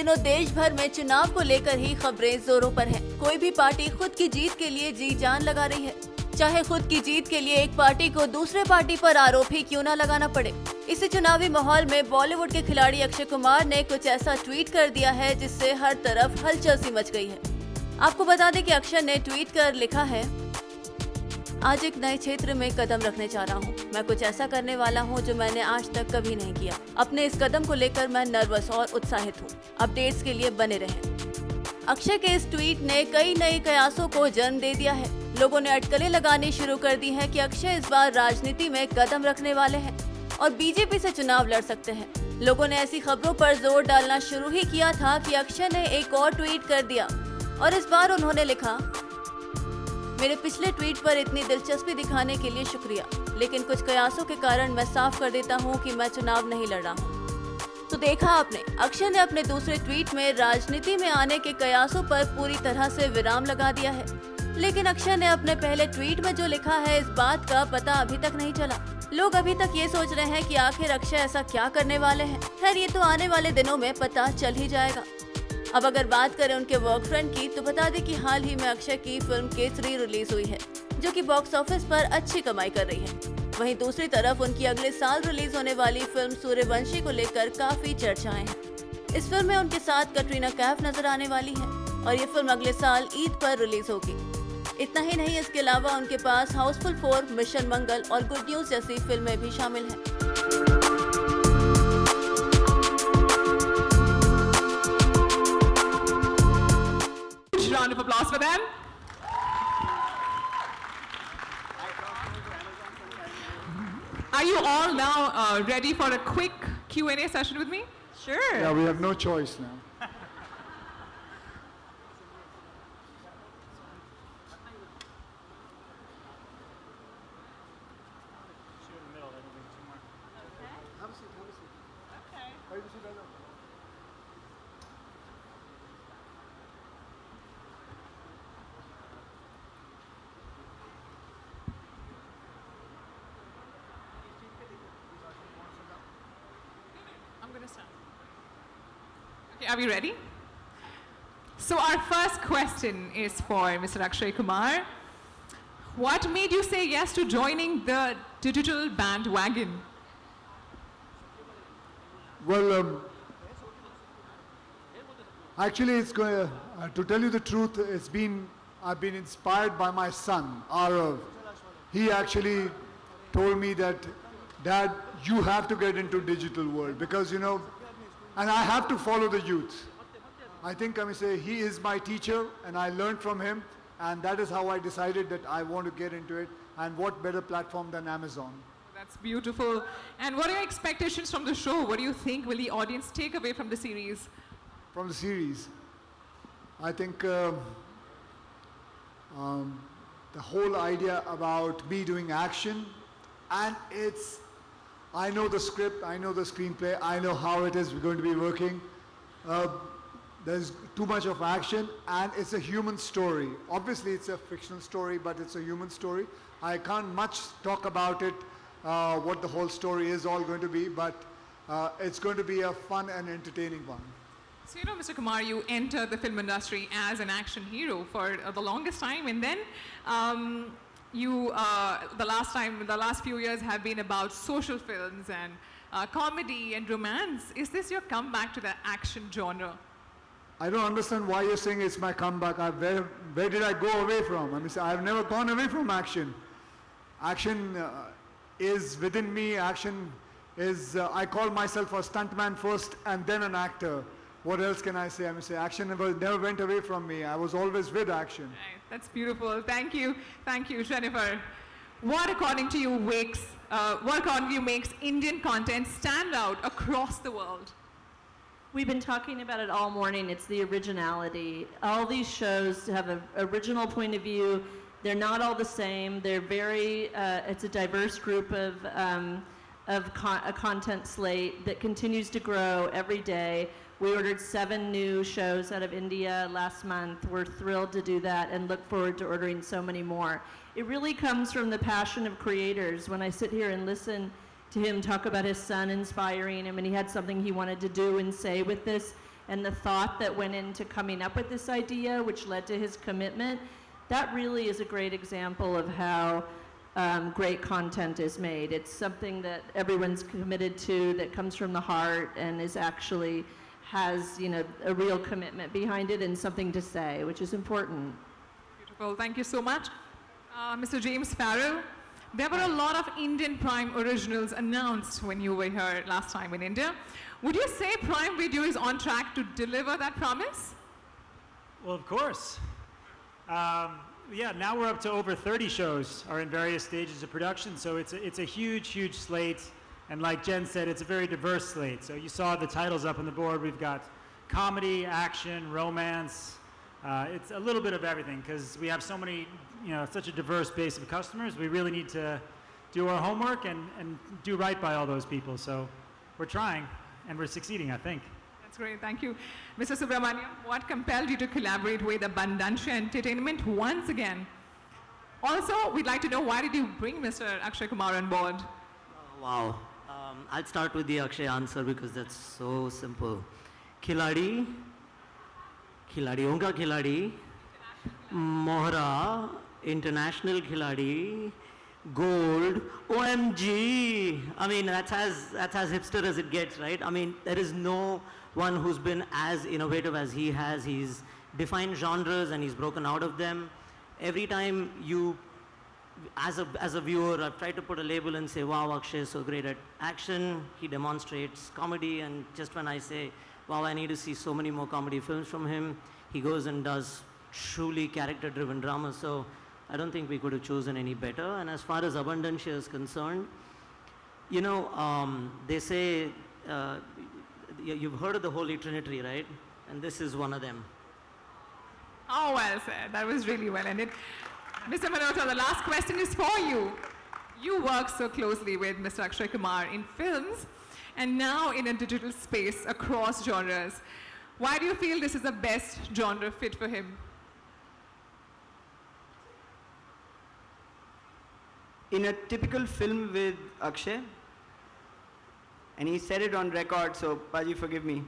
दिनों देश भर में चुनाव को लेकर ही खबरें जोरों पर हैं। कोई भी पार्टी खुद की जीत के लिए जी जान लगा रही है, चाहे खुद की जीत के लिए एक पार्टी को दूसरे पार्टी पर आरोप ही क्यों न लगाना पड़े। इसी चुनावी माहौल में बॉलीवुड के खिलाड़ी अक्षय कुमार ने कुछ ऐसा ट्वीट कर दिया है जिससे हर तरफ हलचल सी मच गई है। आपको बता दें कि अक्षय ने ट्वीट कर लिखा है, आज एक नए क्षेत्र में कदम रखने जा रहा हूँ। मैं कुछ ऐसा करने वाला हूँ जो मैंने आज तक कभी नहीं किया। अपने इस कदम को लेकर मैं नर्वस और उत्साहित हूँ। अपडेट्स के लिए बने रहें। अक्षय के इस ट्वीट ने कई नए कयासों को जन्म दे दिया है। लोगों ने अटकलें लगानी शुरू कर दी हैं कि अक्षय इस बार राजनीति में कदम रखने वाले हैं और बीजेपी से चुनाव लड़ सकते हैं। लोगों ने ऐसी खबरों पर जोर डालना शुरू ही किया था कि अक्षय ने एक और ट्वीट कर दिया और इस बार उन्होंने लिखा, मेरे पिछले ट्वीट पर इतनी दिलचस्पी दिखाने के लिए शुक्रिया, लेकिन कुछ कयासों के कारण मैं साफ कर देता हूं कि मैं चुनाव नहीं लड़ रहा हूं। तो देखा आपने, अक्षय ने अपने दूसरे ट्वीट में राजनीति में आने के कयासों पर पूरी तरह से विराम लगा दिया है। लेकिन अक्षय ने अपने पहले ट्वीट में जो लिखा है, इस बात का पता अभी तक नहीं चला। लोग अभी तक ये सोच रहे हैं कि आखिर अक्षय ऐसा क्या करने वाले हैं। खैर, ये तो आने वाले दिनों में पता चल ही जाएगा। अब अगर बात करें उनके वर्क फ्रंट की, तो बता दें कि हाल ही में अक्षय की फिल्म केसरी रिलीज हुई है, जो कि बॉक्स ऑफिस पर अच्छी कमाई कर रही है। वहीं दूसरी तरफ उनकी अगले साल रिलीज होने वाली फिल्म सूर्यवंशी को लेकर काफी चर्चाएं हैं। इस फिल्म में उनके साथ कटरीना कैफ नजर आने वाली है और ये फिल्म अगले साल ईद पर रिलीज होगी। इतना ही नहीं, इसके अलावा उनके पास हाउसफुल 4, मिशन मंगल और गुड न्यूज जैसी फिल्में भी शामिल हैं। Round of applause for them. Are you all now ready for a quick Q&A session with me? Sure. Yeah, we have no choice now. I'm going to start. Okay, are we ready? So our first question is for Mr. Akshay Kumar. What made you say yes to joining the digital bandwagon? Well, actually, it's going to tell you the truth. I've been inspired by my son, Arav. He actually told me that, Dad, you have to get into digital world because, and I have to follow the youth. I think I may say he is my teacher and I learned from him, and that is how I decided that I want to get into it, and what better platform than Amazon. That's beautiful. And what are your expectations from the show? What do you think will the audience take away from the series? From the series, I think the whole idea about me doing action, and I know the script, I know the screenplay, I know how it is going to be working. There's too much of action, and it's a human story. Obviously, it's a fictional story, but it's a human story. I can't much talk about it, what the whole story is all going to be, but it's going to be a fun and entertaining one. So, Mr. Kumar, you entered the film industry as an action hero for the longest time, and then the last few years have been about social films and comedy and romance. Is this your comeback to the action genre? I don't understand why you're saying it's my comeback. Where did I go away from? I mean, I've never gone away from action. Action is within me. Action is, I call myself a stuntman first and then an actor. What else can I say? I mean, action never went away from me. I was always with action. Right. That's beautiful. Thank you. Thank you, Jennifer. What according to you makes Indian content stand out across the world? We've been talking about it all morning. It's the originality. All these shows have an original point of view. They're not all the same. They're very, it's a diverse group of a content slate that continues to grow every day. We ordered 7 new shows out of India last month. We're thrilled to do that and look forward to ordering so many more. It really comes from the passion of creators. When I sit here and listen to him talk about his son inspiring him, and he had something he wanted to do and say with this, and the thought that went into coming up with this idea, which led to his commitment, that really is a great example of how great content is made. It's something that everyone's committed to, that comes from the heart, and is actually has, you know, a real commitment behind it and something to say, which is important. Beautiful. Thank you so much. Mr. James Farrell, there were a lot of Indian Prime originals announced when you were here last time in India. Would you say Prime Video is on track to deliver that promise? Well, of course. Yeah, now we're up to over 30 shows are in various stages of production, so it's a huge, huge slate. And like Jen said, it's a very diverse slate. So you saw the titles up on the board. We've got comedy, action, romance. It's a little bit of everything because we have so many, you know, such a diverse base of customers. We really need to do our homework and do right by all those people. So we're trying and we're succeeding, I think. That's great. Thank you. Mr. Subramaniam, what compelled you to collaborate with Abundancia Entertainment once again? Also, we'd like to know, why did you bring Mr. Akshay Kumar on board? Wow. I'll start with the Akshay answer because that's so simple. Khiladi, खिलाड़ियों का खिलाड़ी, Mohra, international खिलाड़ी, gold, OMG. I mean, that's as hipster as it gets, right? I mean, there is no one who's been as innovative as he has. He's defined genres and he's broken out of them. Every time you, as a viewer, I've tried to put a label and say, wow, Akshay is so great at action. He demonstrates comedy, and just when I say, wow, I need to see so many more comedy films from him, he goes and does truly character-driven drama. So I don't think we could have chosen any better. And as far as Abundancia is concerned, you know, they say, you've heard of the Holy Trinity, right? And this is one of them. Oh, well said. That was really well ended. Mr. Malhotra, the last question is for you. You work so closely with Mr. Akshay Kumar in films and now in a digital space across genres. Why do you feel this is the best genre fit for him? In a typical film with Akshay, and he said it on record, so Paji, forgive me,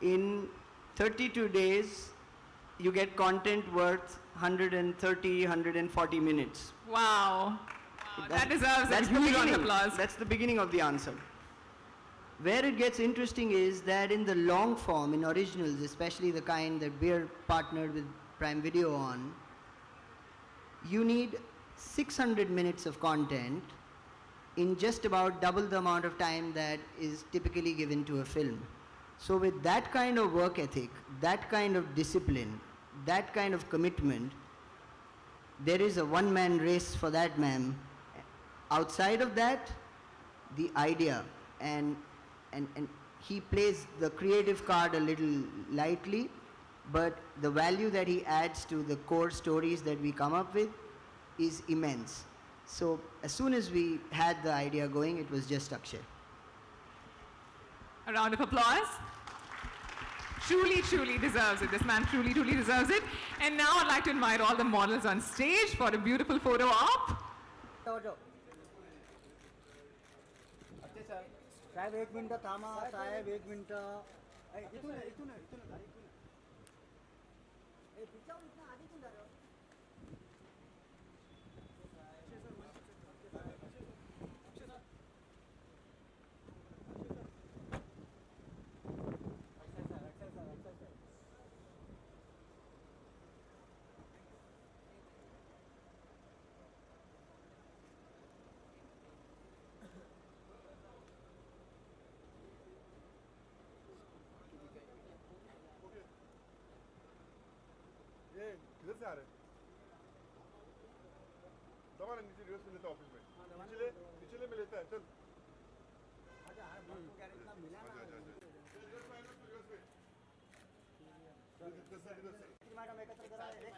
in 32 days, you get content worth 130, 140 minutes. Wow. That deserves a huge round of applause. That's the beginning of the answer. Where it gets interesting is that in the long form, in originals, especially the kind that we're partnered with Prime Video on, you need 600 minutes of content in just about double the amount of time that is typically given to a film. So with that kind of work ethic, that kind of discipline, that kind of commitment, there is a one-man race for that, ma'am. Outside of that, the idea, and he plays the creative card a little lightly, but the value that he adds to the core stories that we come up with is immense. So as soon as we had the idea going, it was just Akshay. A round of applause. Truly, truly deserves it. This man truly, truly deserves it. And now I'd like to invite all the models on stage for a beautiful photo op. साहेब एक minute थांबा साहेब एक minute इथून इथून इथून किधर से आ रहे हैं? दबाना नीचे रिवर्स में लेता ऑफिस में निचले में लेता है चल मैडम एकत्र करा एक